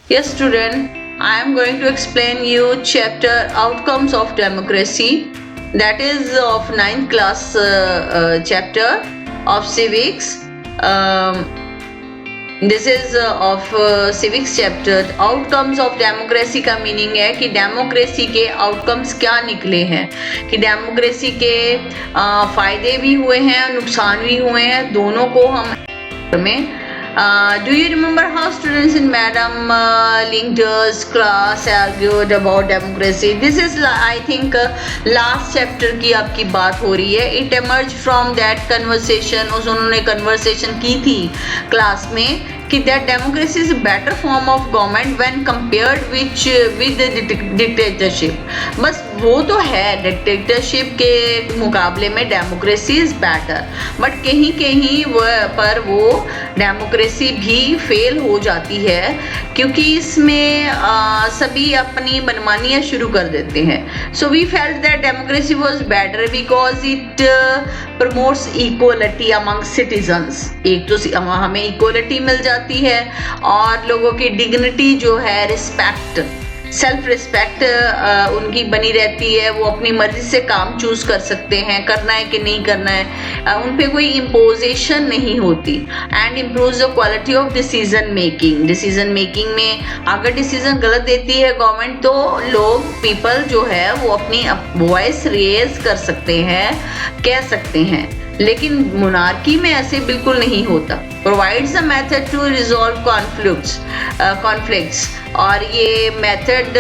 Yes, student, I am going to explain you chapter Outcomes of Democracy. That is of 9th class chapter of civics. Um, this is of civics chapter. Outcomes of democracy का meaning है कि democracy के outcomes क्या निकले हैं, कि democracy के फायदे भी हुए हैं और नुकसान भी हुए हैं, दोनों को हम में do you remember how students in Madam Linkter's class argued about democracy? This is I think last chapter की आपकी बात हो रही है. It emerged from that conversation. उन्होंने conversation की थी क्लास में कि that democracy is a better form of government when compared with the dictatorship. बस वो तो है, डिक्टेटरशिप के मुकाबले में डेमोक्रेसी इज बेटर, बट कहीं कहीं पर वो डेमोक्रेसी भी फेल हो जाती है क्योंकि इसमें सभी अपनी मनमानियाँ शुरू कर देते हैं. So we felt that democracy was better because it promotes equality among citizens. एक तो हमें इक्वलिटी मिल जाती है और लोगों की डिग्निटी जो है, रिस्पेक्ट, सेल्फ रिस्पेक्ट उनकी बनी रहती है. वो अपनी मर्जी से काम चूज कर सकते हैं, करना है कि नहीं करना है, उन पे कोई इम्पोजिशन नहीं होती. And improves the quality of decision making. Decision making में अगर डिसीजन गलत देती है गवर्नमेंट तो लोग, पीपल जो है वो अपनी वॉइस रेज कर सकते हैं, कह सकते हैं. लेकिन मोनार्की में ऐसे बिल्कुल नहीं होता. Provides a method to resolve conflicts, और ये मेथड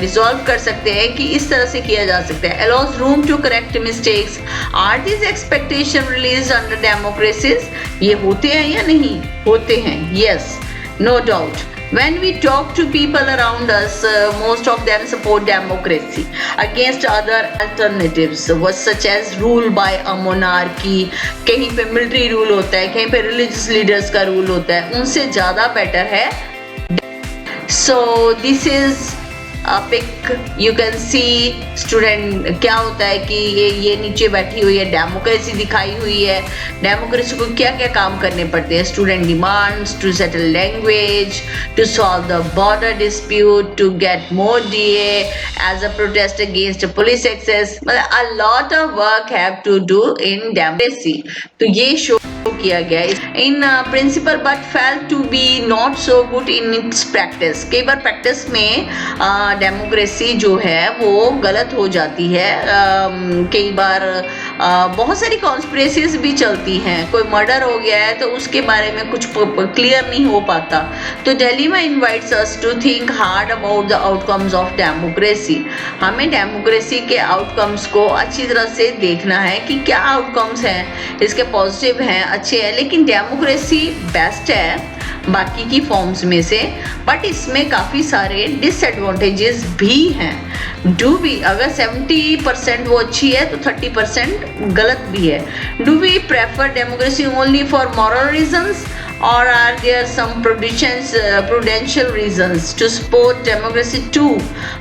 रिजॉल्व कर सकते हैं कि इस तरह से किया जा सकता है. Allows room to correct mistakes. Are this expectation realised under democracies? ये होते हैं या नहीं होते हैं? Yes, no doubt. When we talk to people around us, most of them support democracy against other alternatives, such as rule by a monarchy. कहीं पे military rule होता है, कहीं पे religious leaders का rule होता है, उनसे ज़्यादा better है. So this is a pic. You can see student क्या होता है कि ये नीचे बैठी हुई है, डेमोक्रेसी दिखाई हुई है. डेमोक्रेसी को क्या क्या काम करने पड़ते हैं? Student demands to settle language, to solve the border dispute, to get more DA as a protest against police excess. मतलब a lot of work have to do in democracy. तो ये शो किया गया in principle but fail to be not so good in its practice. कई बार practice में democracy जो है वो गलत हो जाती है. कई बार बहुत सारी कॉन्स्पिरेसीज भी चलती हैं. कोई मर्डर हो गया है तो उसके बारे में कुछ क्लियर नहीं हो पाता. तो dilemma invites us to think hard about the outcomes of democracy. हमें डेमोक्रेसी के आउटकम्स को अच्छी तरह से देखना है कि क्या आउटकम्स हैं, इसके पॉजिटिव हैं, अच्छे हैं. लेकिन डेमोक्रेसी बेस्ट है बाकी की फॉर्म्स में से, बट इसमें काफ़ी सारे डिसएडवांटेजेस भी हैं. डू वी, अगर 70% वो अच्छी है तो 30% गलत भी है. Do we prefer democracy only for moral reasons, or are there some prudential reasons to support democracy too?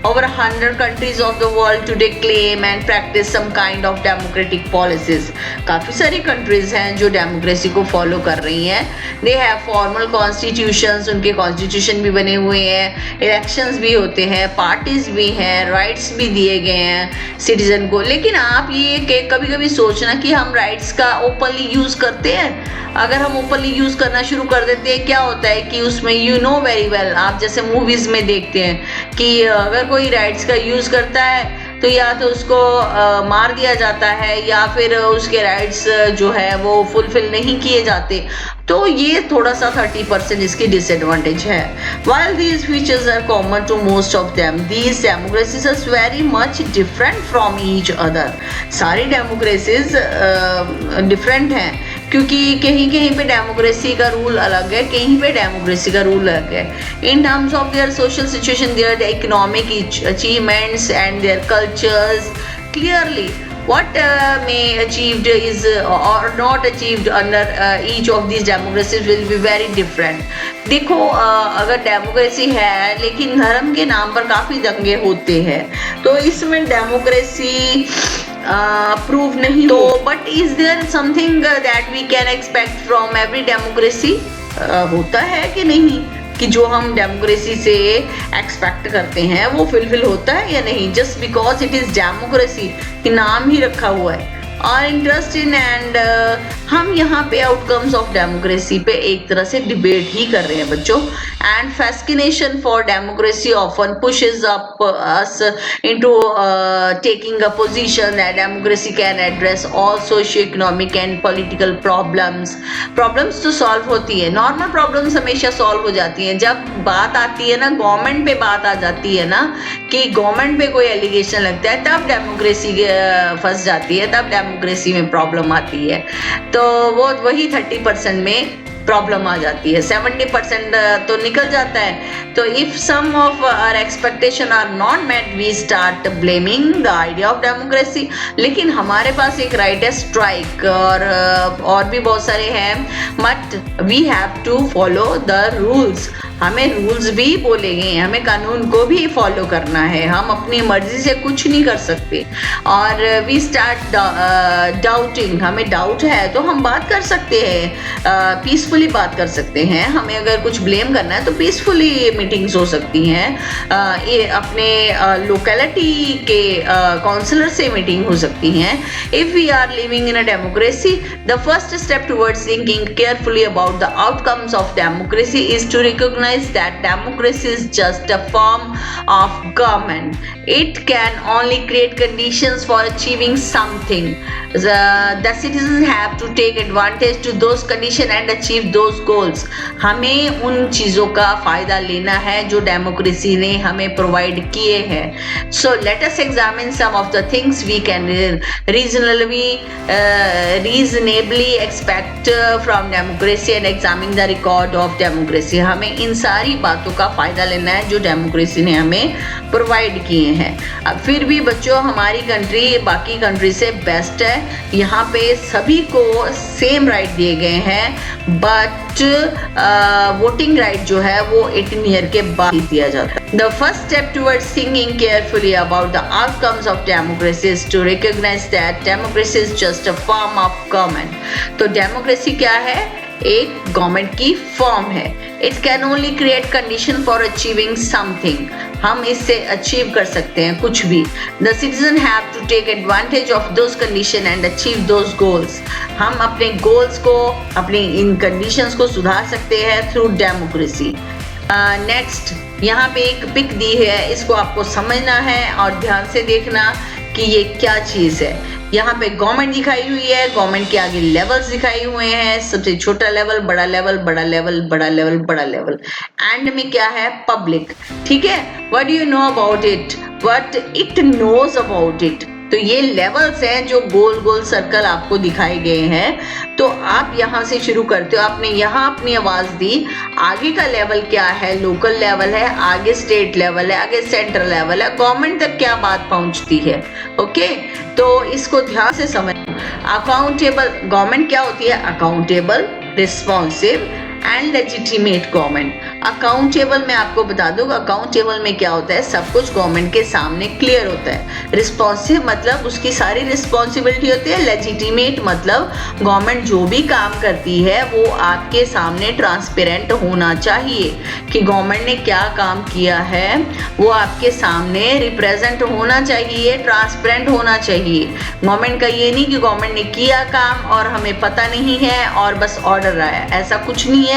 Over 100 countries of the world today claim and practice some kind of democratic policies. काफ़ी सारी countries हैं जो democracy को follow कर रही हैं. They have formal constitutions, उनके constitution भी बने हुए हैं, elections भी होते हैं, parties भी हैं, rights भी दिए गए हैं citizen को. लेकिन आप ये कभी कभी सोचना कि हम rights का openly use करते हैं. अगर हम ओपनली यूज करना शुरू कर देते हैं, क्या होता है कि उसमें यू नो वेरी वेल, आप जैसे मूवीज में देखते हैं कि अगर कोई राइट्स का यूज करता है तो या तो उसको मार दिया जाता है या फिर उसके राइट्स जो है वो फुलफिल नहीं किए जाते. तो ये थोड़ा सा 30% इसकी डिसएडवांटेज है. While these features are common to most of them, these democracies are very much different from each other. सारी डेमोक्रेसीज डिफरेंट हैं क्योंकि कहीं कहीं पे डेमोक्रेसी का रूल अलग है, कहीं पे डेमोक्रेसी का रूल अलग है. In terms of their social situation, their economic achievements and their cultures. Clearly what may achieved is or not achieved under each of these democracies will be very different. देखो अगर democracy है लेकिन धर्म के नाम पर काफ़ी दंगे होते हैं तो इसमें डेमोक्रेसी प्रूव नहीं. तो but is there something that we can expect from every democracy? होता है कि नहीं? कि जो हम डेमोक्रेसी से एक्सपेक्ट करते हैं वो फुलफिल होता है या नहीं, just because it is democracy कि नाम ही रखा हुआ है। और इंटरेस्ट इन एंड हम यहाँ पे आउटकम्स ऑफ डेमोक्रेसी पे एक तरह से डिबेट ही कर रहे हैं बच्चों। And fascination for democracy often pushes up us into taking a position that democracy can address all socio economic and political problems तो सॉल्व होती है, नॉर्मल प्रॉब्लम्स हमेशा सॉल्व हो जाती हैं। जब बात आती है ना गवर्नमेंट पे, बात आ जाती है ना कि गवर्नमेंट पे कोई एलिगेशन लगता है, तब डेमोक्रेसी फंस जाती है, तब डेमोक्रेसी में प्रॉब्लम आती है। तो वो वही 30% में प्रॉब्लम आ जाती है, 70% तो निकल जाता है। तो if some of our expectation are not met we start blaming the idea of democracy. लेकिन हमारे पास एक राइट है स्ट्राइक और भी बहुत सारे हैं, but we have to follow the rules. हमें रूल्स भी बोले गए हैं, हमें कानून को भी फॉलो करना है, हम अपनी मर्जी से कुछ नहीं कर सकते। और वी स्टार्ट डाउटिंग, हमें डाउट है तो हम बात कर सकते हैं, पीसफुली बात कर सकते हैं। हमें अगर कुछ ब्लेम करना है तो पीसफुली मीटिंग्स हो सकती हैं, ये अपने लोकेलिटी के काउंसलर से मीटिंग हो सकती हैं। If we are living in a democracy, the first step towards thinking carefully about the outcomes of democracy is to recognise that democracy is just a form of government. It can only create conditions for achieving something. The citizens have to take advantage to those conditions and achieve those goals. हमें उन चीज़ों का फ़ायदा लेना है जो democracy ने हमें प्रोवाइड किए हैं। So let us examine some of the things we can reasonably expect from democracy and examine the record of democracy. हमें इन सारी बातों का फायदा लेना है जो डेमोक्रेसी ने हमें प्रोवाइड किए हैं। अब फिर भी बच्चों हमारी कंट्री बाकी कंट्री से बेस्ट है, यहाँ पे सभी को सेम राइट दिए गए हैं, बट वोटिंग राइट जो है वो 18 ईयर के बाद ही दिया जाता है। The first step towards thinking carefully about the outcomes of democracy is to recognise that democracy is just a form of government. तो डेमोक्रेसी क्या है? एक गवर्नमेंट की फॉर्म है। It can only create condition for achieving something, हम इससे achieve कर सकते हैं कुछ भी। The citizen have to take advantage of those condition and achieve those goals. हम अपने गोल्स को, अपनी इन कंडीशंस को सुधार सकते हैं थ्रू डेमोक्रेसी। नेक्स्ट यहाँ पे एक पिक दी है, इसको आपको समझना है और ध्यान से देखना कि ये क्या चीज़ है। यहाँ पे गवर्नमेंट दिखाई हुई है, गवर्नमेंट के आगे लेवल्स दिखाए हुए हैं, सबसे छोटा लेवल, बड़ा लेवल, बड़ा लेवल, बड़ा लेवल, बड़ा लेवल। एंड में क्या है? पब्लिक। ठीक है, what do you know about it? What it knows about it. तो ये लेवल्स हैं जो गोल गोल सर्कल आपको दिखाए गए हैं। तो आप यहाँ से शुरू करते हो, आपने यहाँ अपनी आवाज दी, आगे का लेवल क्या है? लोकल लेवल है, आगे स्टेट लेवल है, आगे सेंट्रल लेवल है, गवर्नमेंट तक क्या बात पहुंचती है। ओके, तो इसको ध्यान से समझ। अकाउंटेबल गवर्नमेंट क्या होती है? Accountable, responsive and legitimate government. Accountable मैं आपको बता दूं, अकाउंटेबल में क्या होता है? सब कुछ गवर्नमेंट के सामने क्लियर होता है। रिस्पॉन्सिव मतलब उसकी सारी रिस्पॉन्सिबिलिटी होती है। लेजिटिमेट मतलब गवर्नमेंट जो भी काम करती है वो आपके सामने ट्रांसपेरेंट होना चाहिए कि गवर्नमेंट ने क्या काम किया है, वो आपके सामने रिप्रेजेंट होना चाहिए, ट्रांसपेरेंट होना चाहिए। गवर्नमेंट का ये नहीं कि गवर्नमेंट ने किया काम और हमें पता नहीं है और बस ऑर्डर आया, ऐसा कुछ नहीं है।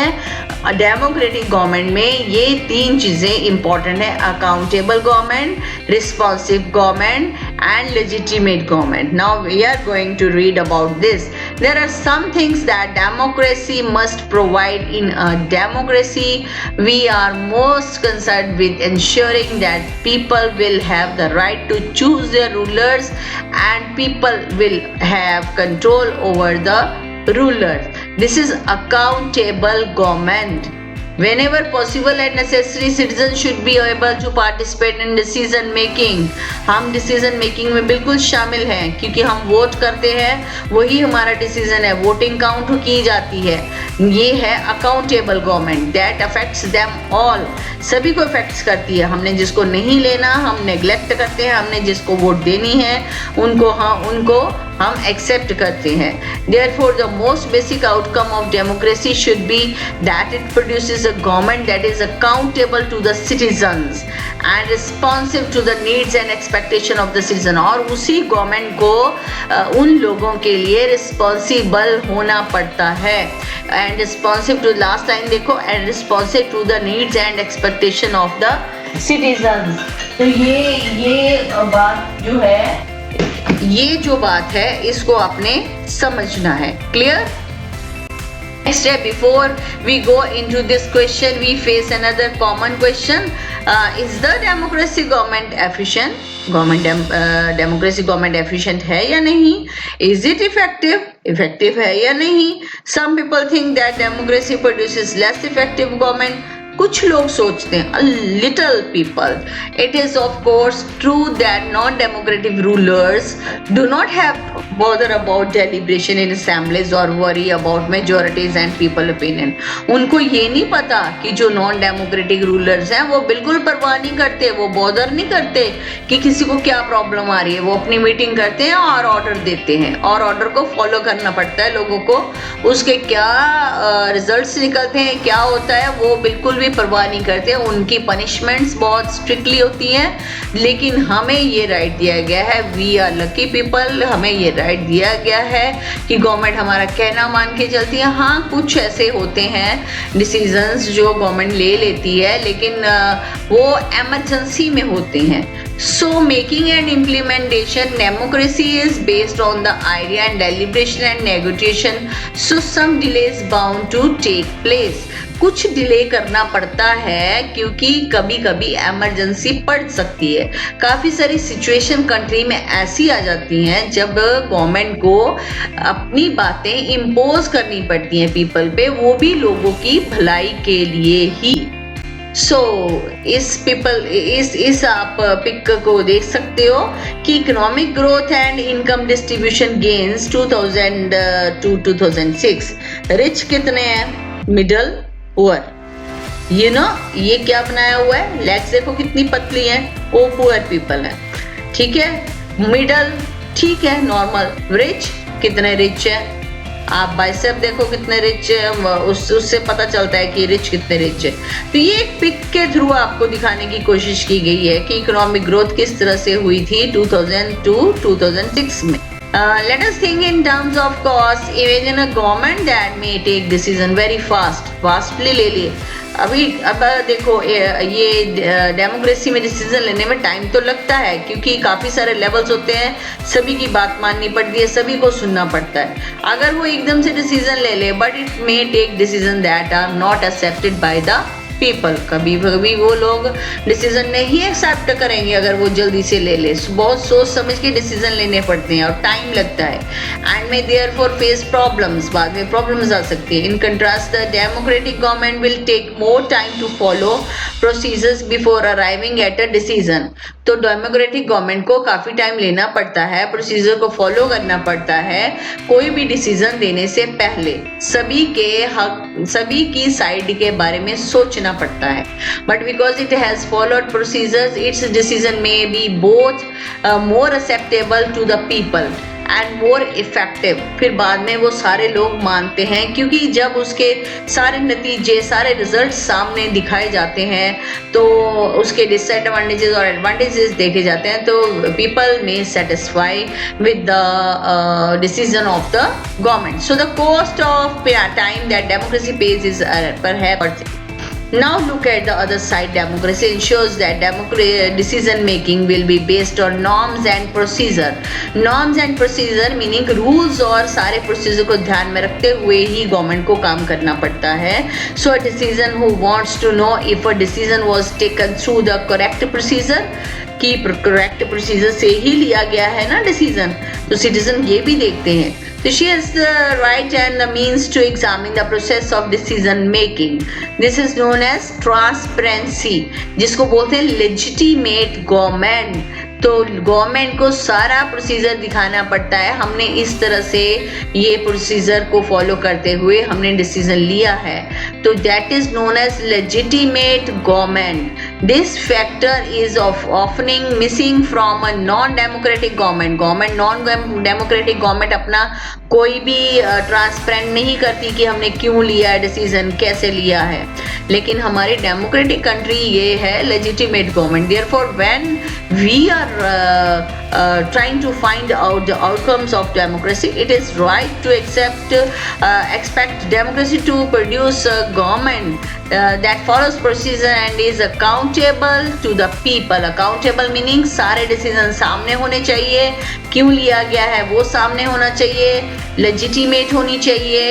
डेमोक्रेटिक गवर्नमेंट में ये तीन चीजें इंपॉर्टेंट है: accountable government, responsive government and legitimate government. Now we are going to read about this. There are some things that democracy must provide in a democracy. We are most concerned with ensuring that people will have the right to choose their rulers and people will have control over the rulers. This is accountable government. Whenever possible and necessary, citizens should be able to participate in decision making. हम decision making में बिल्कुल शामिल हैं क्योंकि हम vote करते हैं, वही हमारा डिसीजन है, वोटिंग काउंट की जाती है। ये है accountable government that affects them all, सभी को अफेक्ट्स करती है। हमने जिसको नहीं लेना हम नेग्लेक्ट करते हैं, हमने जिसको वोट देनी है उनको हम एक्सेप्ट करते हैं। Therefore, the most basic outcome of democracy should be that it produces a government that is accountable to the citizens and responsive to the needs and expectation of the citizen। और उसी government को उन लोगों के लिए responsible होना पड़ता है। And responsive to, last line देखो, and responsive to the needs and expectation of the citizens. तो ये बात जो है, ये जो बात है इसको आपने समझना है। Clear? Next step, before we go into this question, we face another common question. Is the democracy government efficient? Democracy government efficient है या नहीं? Is it effective? Effective है या नहीं? Some people think that democracy produces less effective government. कुछ लोग सोचते हैं, a little people, it is of course true that non-democratic rulers do not have bother about deliberation in assemblies or worry about majorities and people opinion। उनको ये नहीं पता कि जो नॉन डेमोक्रेटिक रूलर्स हैं वो बिल्कुल परवाह नहीं करते, वो बॉदर नहीं करते कि किसी को क्या प्रॉब्लम आ रही है। वो अपनी मीटिंग करते हैं और ऑर्डर देते हैं, और ऑर्डर को फॉलो करना पड़ता है लोगों को। उसके क्या रिजल्ट्स निकलते हैं, क्या होता है, वो बिल्कुल भी परवाह नहीं करते। उनकी पनिशमेंट्स बहुत स्ट्रिक्टली होती हैं। लेकिन हमें ये राइट दिया गया है, वी आर लकी पीपल, हमें ये राइट दिया गया है कि गवर्नमेंट हमारा कहना मान के चलती है। हाँ, कुछ ऐसे होते हैं डिसीजंस जो गवर्नमेंट ले लेती है, लेकिन वो एमरजेंसी में होते हैं। So making and implementation democracy is based on the idea and deliberation and negotiation, so some delays bound to take place। कुछ डिले करना पड़ता है क्योंकि कभी कभी इमरजेंसी पड़ सकती है। काफ़ी सारी सिचुएशन कंट्री में ऐसी आ जाती हैं जब गवर्नमेंट को अपनी बातें इम्पोज करनी पड़ती हैं पीपल पे, वो भी लोगों की भलाई के लिए ही। इस आप पिक को देख सकते हो कि economic growth and income distribution gains 2000 to 2006। Rich कितने हैं? Middle, poor. ये क्या बनाया हुआ है? लेग्स देखो कितनी पतली है, वो पुअर पीपल है। ठीक है, मिडल ठीक है, नॉर्मल। रिच कितने रिच है? आप बाइसेप देखो कितने रिच है, उससे पता चलता है कि रिच कितने रिच है। तो ये एक पिक के थ्रू आपको दिखाने की कोशिश की गई है कि इकोनॉमिक ग्रोथ किस तरह से हुई थी 2002-2006 में। Let us think in terms of cost. Imagine a government that may take decision very fastly ले लिए। अब देखो ये डेमोक्रेसी में डिसीजन लेने में टाइम तो लगता है क्योंकि काफ़ी सारे लेवल्स होते हैं, सभी की बात माननी पड़ती है, सभी को सुनना पड़ता है। अगर वो एकदम से डिसीजन ले ले, but it may take decision that are not accepted by the people. कभी कभी वो लोग डिसीजन नहीं एक्सेप्ट करेंगे अगर वो जल्दी से ले ले। बहुत सोच समझ के डिसीजन लेने पड़ते हैं और टाइम लगता है। And may therefore face problems, बाद में प्रॉब्लम्स आ सकती है। In contrast the democratic government will take more time to follow procedures before arriving at a decision. तो डेमोक्रेटिक गवर्नमेंट को काफ़ी टाइम लेना पड़ता है, प्रोसीजर को फॉलो करना पड़ता है कोई भी डिसीजन देने से पहले। सभी के हक, सभी की साइड के बारे में सोचना पड़ता है। But because it has followed procedures, its decision may be both more acceptable to the people and more effective. फिर बाद में वो सारे लोग मानते हैं क्योंकि जब उसके सारे नतीजे, सारे रिजल्ट सामने दिखाए जाते हैं तो उसके डिसएडवांटेजेस और एडवांटेजेस देखे जाते हैं, तो पीपल में satisfy with the decision of the government. So the cost of time that democracy page is perhaps. Now look at the other side. Democracy ensures that decision making will be based on norms and procedure. Norms and procedure meaning rules और सारे procedure को ध्यान में रखते हुए ही government को काम करना पड़ता है। So a citizen who wants to know if a decision was taken through the correct procedure, कि करेक्ट प्रोसीजर से ही लिया गया है ना डिसीजन, तो सिटीजन ये भी देखते हैं। तो she has the right and the means to examine the process of decision making. This is known as transparency, जिसको बोलते हैं legitimate government। तो गवर्नमेंट को सारा प्रोसीजर दिखाना पड़ता है। हमने इस तरह से ये प्रोसीजर को फॉलो करते हुए हमने डिसीजन लिया है, तो that is known as legitimate government. This factor is ऑफनिंग missing from a non democratic government. Non democratic government अपना कोई भी ट्रांसपेरेंट नहीं करती कि हमने क्यों लिया है डिसीजन, कैसे लिया है, लेकिन हमारी डेमोक्रेटिक कंट्री ये है legitimate government. Therefore when we are trying to find out the outcomes of democracy, it is right to expect democracy to produce a government that follows procedure and is accountable to the people. Accountable meaning सारे decision सामने होने चाहिए, क्यों लिया गया है वो सामने होना चाहिए, legitimate होनी चाहिए,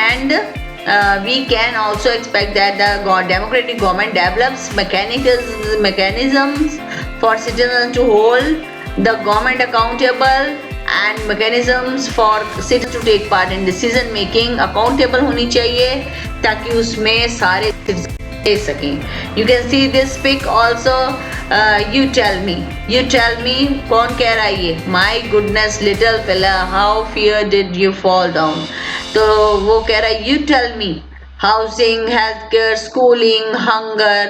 and we can also expect that the democratic government develops mechanisms for citizens to hold the government accountable and mechanisms for citizens to take part in decision making. Accountable होनी चाहिए ताकि उसमें सारे ले सकें. You can see this pic also. You tell me कौन कह रहा है ये? My goodness little fella, how fear did you fall down? तो वो कह रहा है you tell me, housing, healthcare, schooling, hunger,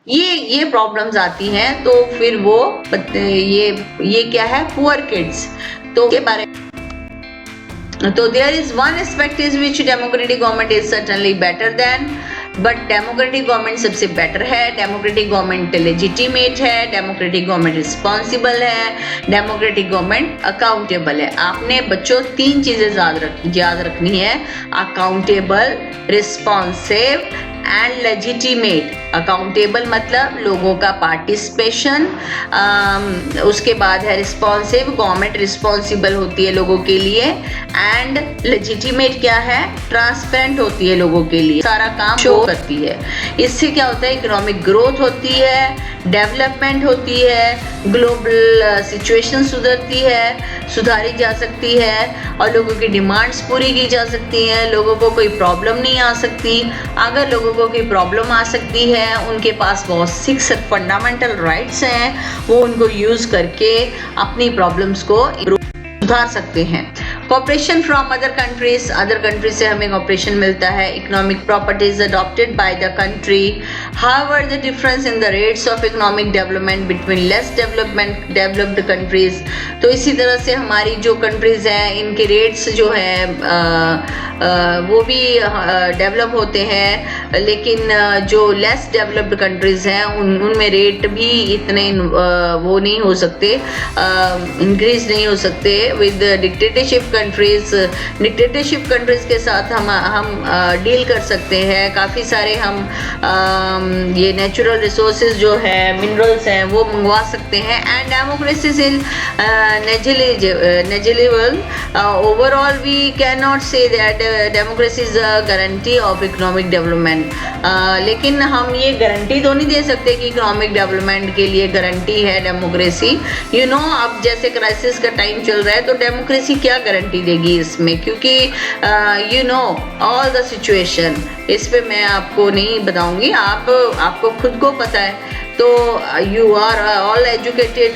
ये प्रॉब्लम्स आती हैं, तो फिर वो ये क्या है, पुअर किड्स, तो के बारे में, तो there is one aspect is which democratic government is certainly better than, but democratic government सबसे बेटर है, डेमोक्रेटिक गवर्नमेंट लेजिटिमेट है, डेमोक्रेटिक गवर्नमेंट रिस्पॉन्सिबल है, डेमोक्रेटिक गवर्नमेंट अकाउंटेबल है. आपने बच्चों 3 चीजें याद रखनी है, accountable, responsive and legitimate. Accountable मतलब लोगों का पार्टिसिपेशन, उसके बाद है रिस्पॉन्सिव, गवर्नमेंट रिस्पॉन्सिबल होती है लोगों के लिए, एंड लेजिटिमेट क्या है, ट्रांसपेरेंट होती है लोगों के लिए, सारा काम शो करती है. इससे क्या होता है, इकोनॉमिक ग्रोथ होती है, डेवलपमेंट होती है, ग्लोबल सिचुएशन सुधारी जा सकती है, और लोगों की डिमांड्स पूरी की जा सकती हैं, लोगों को कोई प्रॉब्लम नहीं आ सकती. अगर लोगों को कोई प्रॉब्लम आ सकती है, उनके पास बहुत 6 फंडामेंटल राइट्स हैं, वो उनको यूज करके अपनी प्रॉब्लम्स को सुधार सकते हैं. कॉपरेशन फ्रॉम अदर कंट्रीज से हमें कॉपरेशन मिलता है. Economic properties adopted by the country. However the difference in the rates of economic development between less developed countries. तो इसी तरह से हमारी जो कंट्रीज हैं, इनके रेट्स जो हैं वो भी डेवलप होते हैं, लेकिन जो लेस डेवलप्ड कंट्रीज हैं उनमें रेट भी इतने वो नहीं हो सकते, इंक्रीज नहीं हो सकते. विद डिक्टेटरशिप कंट्रीज के साथ हम डील कर सकते हैं. काफ़ी सारे हम ये नेचुरल रिसोर्सेज जो है, मिनरल्स हैं, वो मंगवा सकते हैं. And democracy is negligible. Overall we can not say that democracy is a guarantee of economic development. लेकिन हम ये गारंटी तो नहीं दे सकते कि इकोनॉमिक डेवलपमेंट के लिए गारंटी है डेमोक्रेसी. अब जैसे क्राइसिस का टाइम चल रहा है, तो डेमोक्रेसी क्या गारंटी देगी इसमें, क्योंकि ऑल द सिचुएशन, इस पे मैं आपको नहीं बताऊंगी, आपको खुद को पता है. तो you are all educated,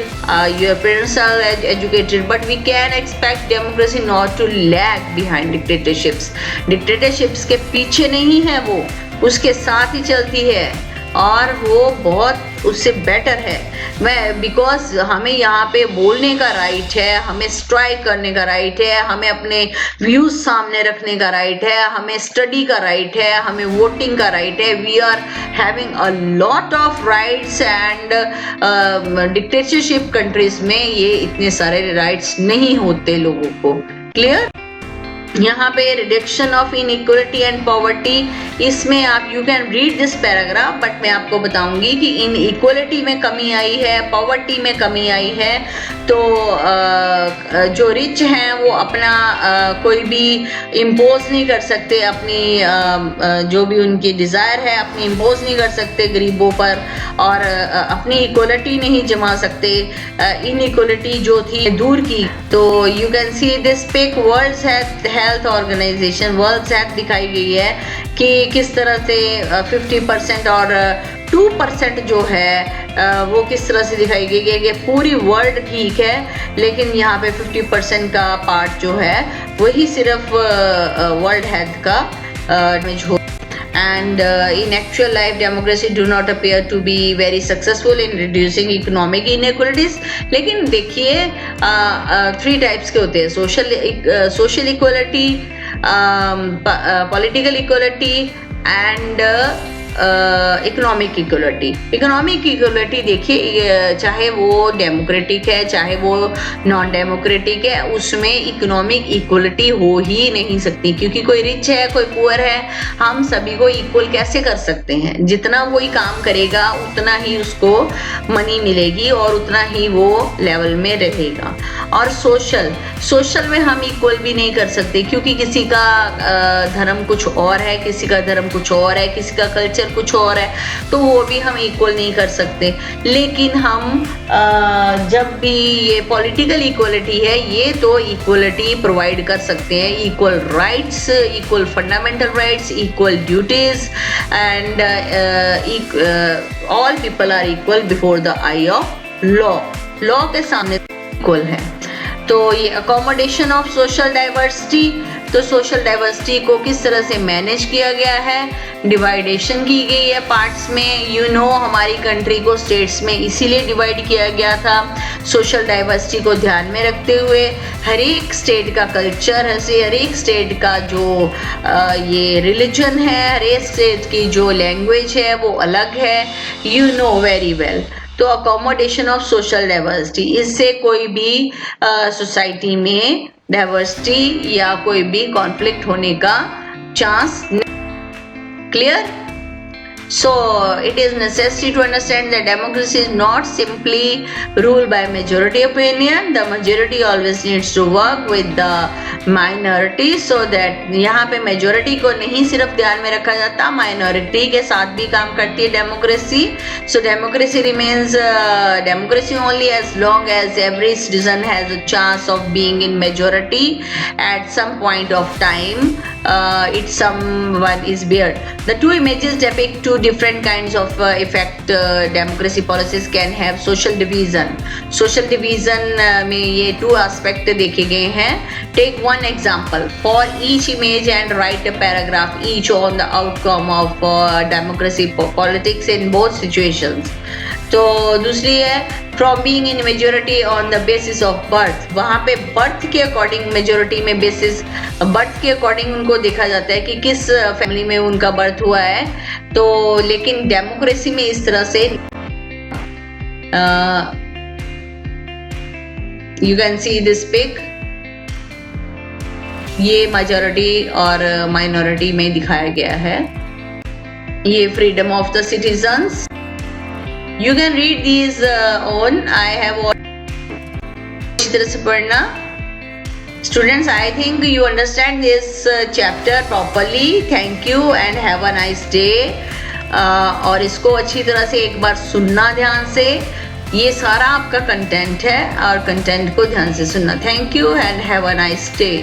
your parents are educated, but we can expect democracy not to lag behind dictatorships के पीछे नहीं है, वो उसके साथ ही चलती है, और वो बहुत उससे बेटर है. बिकॉज हमें यहाँ पे बोलने का राइट है, हमें स्ट्राइक करने का राइट है, हमें अपने व्यूज सामने रखने का राइट है, हमें स्टडी का राइट है, हमें वोटिंग का राइट है. We are having a lot of rights, and dictatorship countries में ये इतने सारे राइट्स नहीं होते लोगों को. क्लियर? यहाँ पे reduction of inequality and poverty, इसमें आप you can read this paragraph, but मैं आपको बताऊंगी कि इनइक्वालिटी में कमी आई है, पॉवर्टी में कमी आई है. तो जो रिच हैं वो अपना कोई भी इम्पोज नहीं कर सकते, अपनी जो भी उनकी डिज़ायर है अपनी इम्पोज नहीं कर सकते गरीबों पर, और अपनी इक्वलिटी नहीं जमा सकते. इनइक्वालिटी जो थी दूर की. तो you can see this pic, World Health Organization World Health दिखाई गई है कि किस तरह से 50% और 2% जो है वो किस तरह से दिखाई गई है कि पूरी वर्ल्ड ठीक है, लेकिन यहाँ पे 50% का पार्ट जो है वही सिर्फ वर्ल्ड हेल्थ का डैमेज हो। And in actual life, democracy do not appear to be very successful in reducing economic inequalities. लेकिन देखिए 3 टाइप्स के होते हैं, social equality, political equality and economic equality देखिए, चाहे वो डेमोक्रेटिक है चाहे वो नॉन डेमोक्रेटिक है, उसमें इकोनॉमिक इक्वलिटी हो ही नहीं सकती, क्योंकि कोई रिच है कोई पुअर है, हम सभी को इक्वल कैसे कर सकते हैं? जितना कोई काम करेगा उतना ही उसको मनी मिलेगी और उतना ही वो लेवल में रहेगा। और सोशल में हम इक्वल भी नहीं कर सकते, क्योंकि किसी का धर्म कुछ और है, किसी का धर्म कुछ और है, किसी का कल्चर कुछ और है, तो वो भी हम इक्वल नहीं कर सकते। लेकिन हम जब भी ये पॉलिटिकल इक्वलिटी है, ये तो इक्वलिटी प्रोवाइड कर सकते हैं, equal rights, equal fundamental rights, equal duties and all people are equal before the eye of law के सामने इक्वल है। तो ये अकोमोडेशन ऑफ सोशल डाइवर्सिटी, तो सोशल डाइवर्सिटी को किस तरह से मैनेज किया गया है? डिवाइडेशन की गई है पार्ट्स में। हमारी कंट्री को स्टेट्स में इसीलिए डिवाइड किया गया था, सोशल डाइवर्सिटी को ध्यान में रखते हुए। हर एक स्टेट का कल्चर है, हर एक स्टेट का जो ये रिलीजन है, हर एक स्टेट की जो लैंग्वेज है वो अलग है, वेरी वेल। तो अकोमोडेशन ऑफ सोशल डाइवर्सिटी, इससे कोई भी सोसाइटी में डाइवर्सिटी या कोई भी कॉन्फ्लिक्ट होने का चांस नहीं। Clear? So it is necessary to understand that democracy is not simply ruled by majority opinion. The majority always needs to work with the minority, so that यहाँ पे majority को नहीं सिर्फ ध्यान में रखा जाता, minority के साथ भी काम करती है democracy. So democracy remains democracy only as long as every citizen has a chance of being in majority at some point of time. It's someone is beard. The two images depict two different kinds of effect democracy policies can have. Social division में ये 2 aspect देखे गए हैं. Take one example. For each image and write a paragraph each on the outcome of democracy politics in both situations. तो दूसरी है from being in majority on the basis of birth. वहाँ पे बर्थ के according majority में basis birth के according उनको देखा जाता है कि किस फैमिली में उनका बर्थ हुआ है। तो लेकिन डेमोक्रेसी में इस तरह से you can see this pic, ये मेजोरिटी और माइनॉरिटी में दिखाया गया है। ये freedom of the citizens, you can read these on. I have अच्छी तरह से पढ़ना। Students, I think you understand this chapter properly. Thank you and have a nice day. और इसको अच्छी तरह से एक बार सुनना ध्यान से। ये सारा आपका कंटेंट है और कंटेंट को ध्यान से सुनना। Thank you and have a nice day.